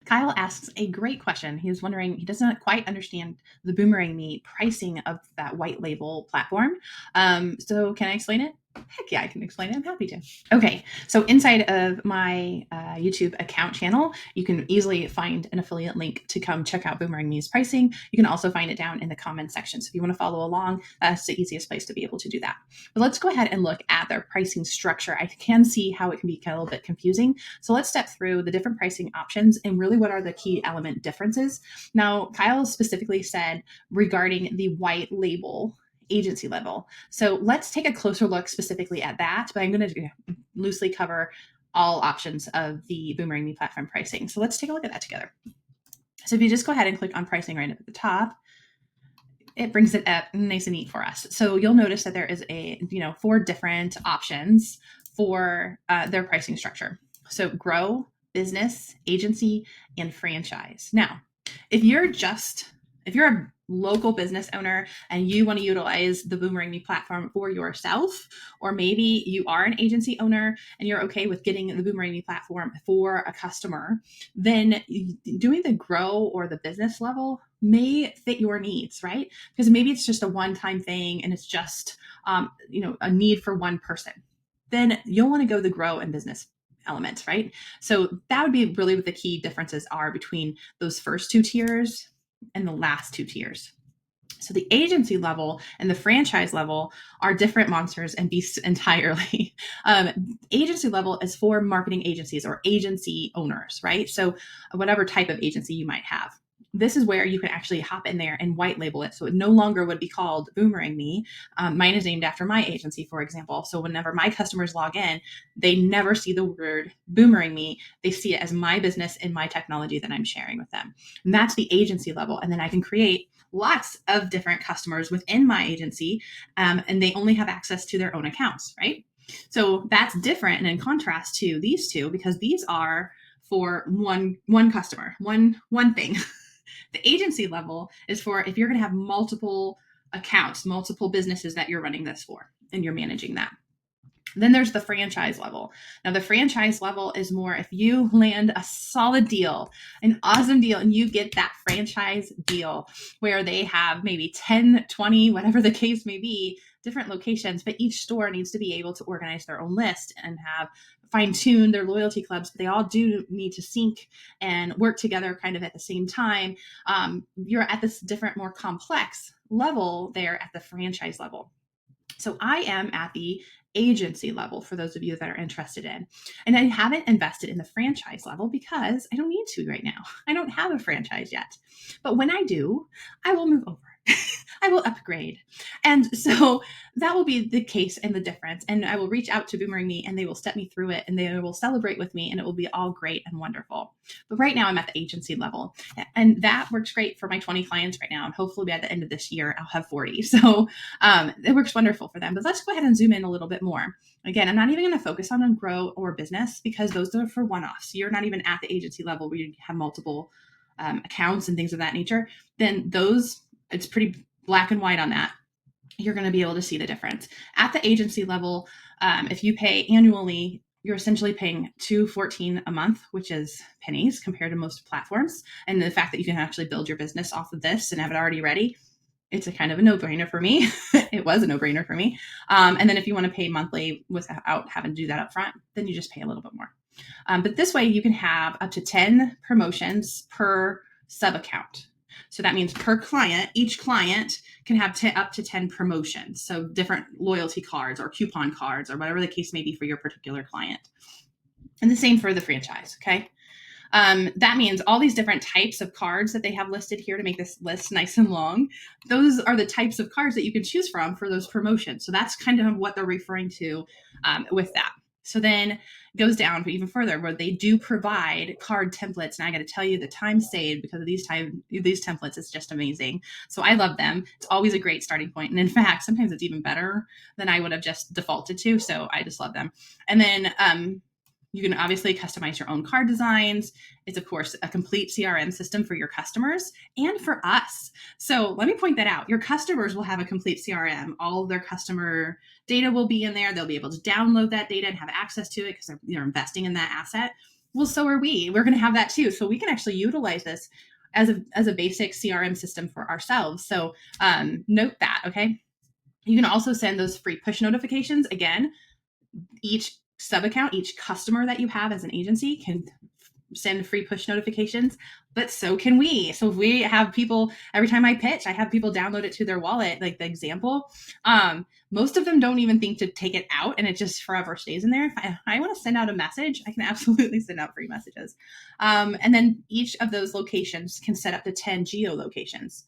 Kyle asks a great question. He was wondering, he doesn't quite understand the BoomerangMe pricing of that white label platform. So can I explain it? Heck yeah, I can explain it. I'm happy to. Okay, so inside of my YouTube account channel, you can easily find an affiliate link to come check out BoomerangMe's pricing. You can also find it down in the comments section. So if you want to follow along, that's the easiest place to be able to do that. But let's go ahead and look at their pricing structure. I can see how it can be a little bit confusing. So let's step through the different pricing options and really what are the key element differences. Now, Kyle specifically said regarding the white label agency level. So let's take a closer look specifically at that, but I'm going to loosely cover all options of the BoomerangMe platform pricing. So let's take a look at that together. So if you just go ahead and click on pricing right up at the top, it brings it up nice and neat for us. So you'll notice that there is 4 different options for their pricing structure. So grow, business, agency, and franchise. Now, if you're a local business owner and you want to utilize the BoomerangMe platform for yourself, or maybe you are an agency owner and you're okay with getting the BoomerangMe platform for a customer, then doing the grow or the business level may fit your needs, right? Because maybe it's just a one-time thing and it's just a need for one person. Then you'll want to go the grow and business elements, right? So that would be really what the key differences are between those first 2 tiers and the last 2 tiers. So the agency level and the franchise level are different monsters and beasts entirely. Agency level is for marketing agencies or agency owners, right? So whatever type of agency you might have. This is where you can actually hop in there and white label it. So it no longer would be called BoomerangMe. Mine is named after my agency, for example. So whenever my customers log in, they never see the word BoomerangMe. They see it as my business and my technology that I'm sharing with them. And that's the agency level. And then I can create lots of different customers within my agency, and they only have access to their own accounts, right? So that's different and in contrast to these two, because these are for one customer, one thing. The agency level is for if you're going to have multiple accounts, multiple businesses that you're running this for, and you're managing that. Then there's the franchise level. Now, the franchise level is more if you land a solid deal, an awesome deal, and you get that franchise deal where they have maybe 10, 20, whatever the case may be, different locations, but each store needs to be able to organize their own list and have fine-tune their loyalty clubs, but they all do need to sync and work together kind of at the same time. You're at this different, more complex level there at the franchise level. So I am at the agency level for those of you that are interested in. And I haven't invested in the franchise level because I don't need to right now. I don't have a franchise yet. But when I do, I will move over. I will upgrade. And so that will be the case and the difference. And I will reach out to BoomerangMe and they will step me through it and they will celebrate with me and it will be all great and wonderful. But right now I'm at the agency level and that works great for my 20 clients right now. And hopefully by the end of this year, I'll have 40. So it works wonderful for them. But let's go ahead and zoom in a little bit more. Again, I'm not even going to focus on grow or business because those are for one-offs. You're not even at the agency level where you have multiple accounts and things of that nature. Then those, it's pretty black and white on that. You're going to be able to see the difference. At the agency level, if you pay annually, you're essentially paying $214 a month, which is pennies compared to most platforms. And the fact that you can actually build your business off of this and have it already ready, it's a kind of a no-brainer for me. It was a no-brainer for me. And then if you want to pay monthly without having to do that up front, then you just pay a little bit more. But this way you can have up to 10 promotions per sub-account. So that means per client, each client can have up to 10 promotions. So different loyalty cards or coupon cards or whatever the case may be for your particular client. And the same for the franchise, okay? That means all these different types of cards that they have listed here to make this list nice and long. Those are the types of cards that you can choose from for those promotions. So that's kind of what they're referring to with that. So then it goes down even further where they do provide card templates. And I got to tell you the time saved because of these templates is just amazing. So I love them. It's always a great starting point. And in fact, sometimes it's even better than I would have just defaulted to. So I just love them. And then you can obviously customize your own card designs. It's, of course, a complete CRM system for your customers and for us. So let me point that out. Your customers will have a complete CRM. All of their customer data will be in there. They'll be able to download that data and have access to it because they're investing in that asset. Well, so are we. We're going to have that too. So we can actually utilize this as a basic CRM system for ourselves. So note that, okay? You can also send those free push notifications. Again, each sub account, each customer that you have as an agency can send free push notifications, but so can we. So if we have people, every time I pitch, I have people download it to their wallet, like the example. Most of them don't even think to take it out, and it just forever stays in there. If I want to send out a message, I can absolutely send out free messages. And then each of those locations can set up to 10 geolocations.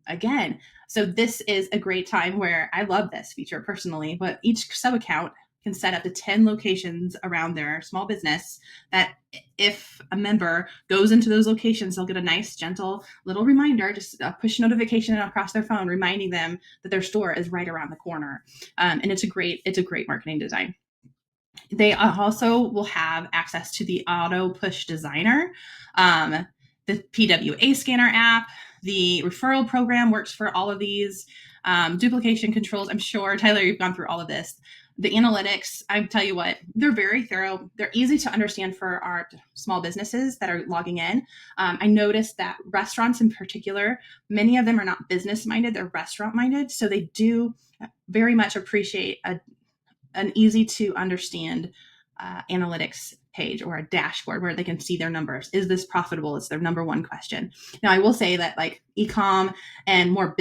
Again, so this is a great time where I love this feature personally, but each sub account can set up to 10 locations around their small business that if a member goes into those locations, they'll get a nice, gentle little reminder, just a push notification across their phone, reminding them that their store is right around the corner. And it's a great marketing design. They also will have access to the auto push designer, the PWA scanner app. The referral program works for all of these. Duplication controls. I'm sure, Tyler, you've gone through all of this. The analytics, I tell you what, they're very thorough. They're easy to understand for our small businesses that are logging in. I noticed that restaurants in particular, many of them are not business minded, they're restaurant minded. So they do very much appreciate an easy to understand analytics page or a dashboard where they can see their numbers. Is this profitable? It's their number one question. Now, I will say that like e-com and more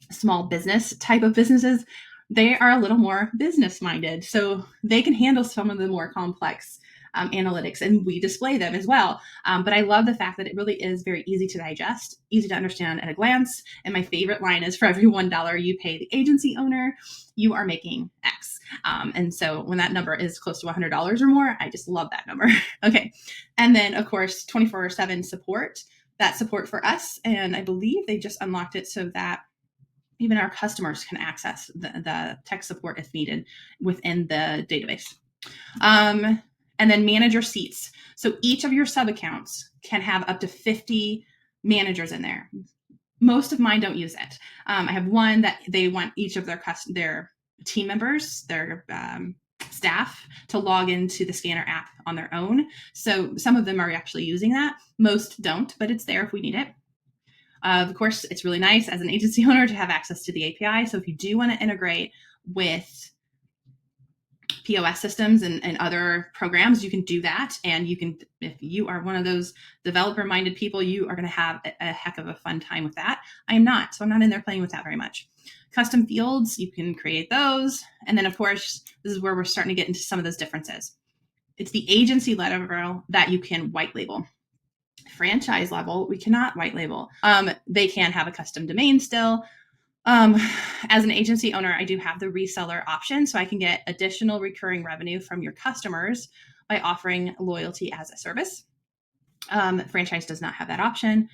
small business type of businesses, they are a little more business minded. So they can handle some of the more complex analytics, and we display them as well. But I love the fact that it really is very easy to digest, easy to understand at a glance. And my favorite line is, for every $1 you pay the agency owner, you are making X. And so when that number is close to $100 or more, I just love that number. Okay. And then of course, 24/7 support, that support for us. And I believe they just unlocked it so that even our customers can access the tech support if needed within the database. And then manager seats. So each of your sub accounts can have up to 50 managers in there. Most of mine don't use it. I have one that they want each of their team members, their staff, to log into the scanner app on their own. So some of them are actually using that. Most don't, but it's there if we need it. Of course, it's really nice as an agency owner to have access to the API. So if you do want to integrate with POS systems and other programs, you can do that. And you can, if you are one of those developer-minded people, you are going to have a heck of a fun time with that. I am not, so I'm not in there playing with that very much. Custom fields, you can create those. And then of course, this is where we're starting to get into some of those differences. It's the agency level that you can white label. Franchise level, we cannot white label. They can have a custom domain still. As an agency owner, I do have the reseller option, so I can get additional recurring revenue from your customers by offering loyalty as a service. Franchise does not have that option.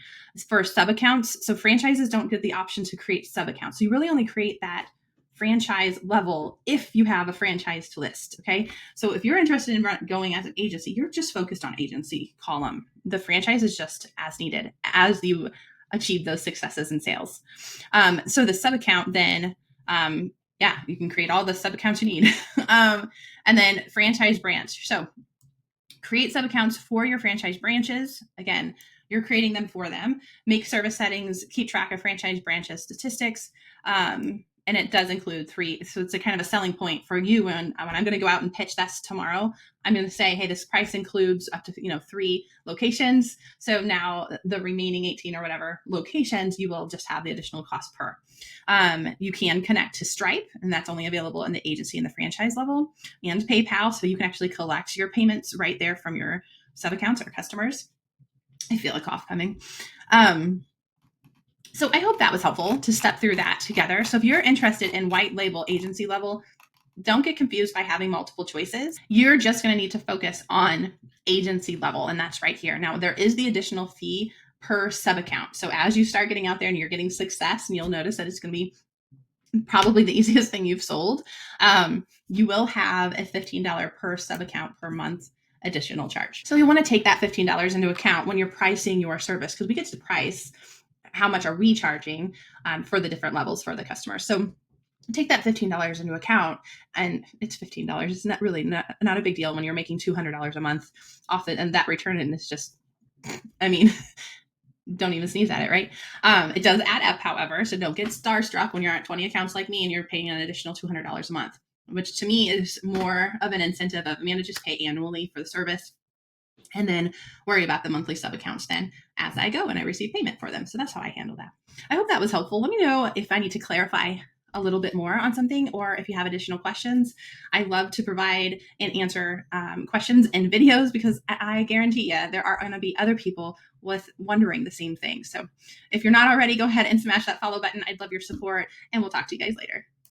For sub accounts, so franchises don't get the option to create sub accounts. So you really only create that franchise level if you have a franchise to list. Okay. So if you're interested in going as an agency, you're just focused on agency column. The franchise is just as needed as you achieve those successes in sales. So the sub account then, you can create all the sub accounts you need. And then franchise branch. So create sub accounts for your franchise branches. Again, you're creating them for them. Make service settings, keep track of franchise branches statistics. And it does include 3. So it's a kind of a selling point for you. When I'm going to go out and pitch this tomorrow, I'm going to say, hey, this price includes up to 3 locations. So now the remaining 18 or whatever locations, you will just have the additional cost per. You can connect to Stripe, and that's only available in the agency and the franchise level, and PayPal. So you can actually collect your payments right there from your sub accounts or customers. I feel a cough coming. So I hope that was helpful to step through that together. So if you're interested in white label agency level, don't get confused by having multiple choices. You're just going to need to focus on agency level, and that's right here. Now, there is the additional fee per sub account. So as you start getting out there and you're getting success, and you'll notice that it's going to be probably the easiest thing you've sold, you will have a $15 per sub account per month additional charge. So you want to take that $15 into account when you're pricing your service, because we get to price how much are we charging for the different levels for the customer. So take that $15 into account, and it's $15. It's not really not a big deal when you're making $200 a month off it, and that return is just, I mean, don't even sneeze at it, right? It does add up, however, so don't get starstruck when you're at 20 accounts like me and you're paying an additional $200 a month, which to me is more of an incentive of managers pay annually for the service and then worry about the monthly sub accounts then as I go and I receive payment for them. So that's how I handle that. I hope that was helpful. Let me know if I need to clarify a little bit more on something, or if you have additional questions. I love to provide and answer questions in videos, because I guarantee you there are going to be other people with wondering the same thing. So if you're not already, go ahead and smash that follow button. I'd love your support, and we'll talk to you guys later.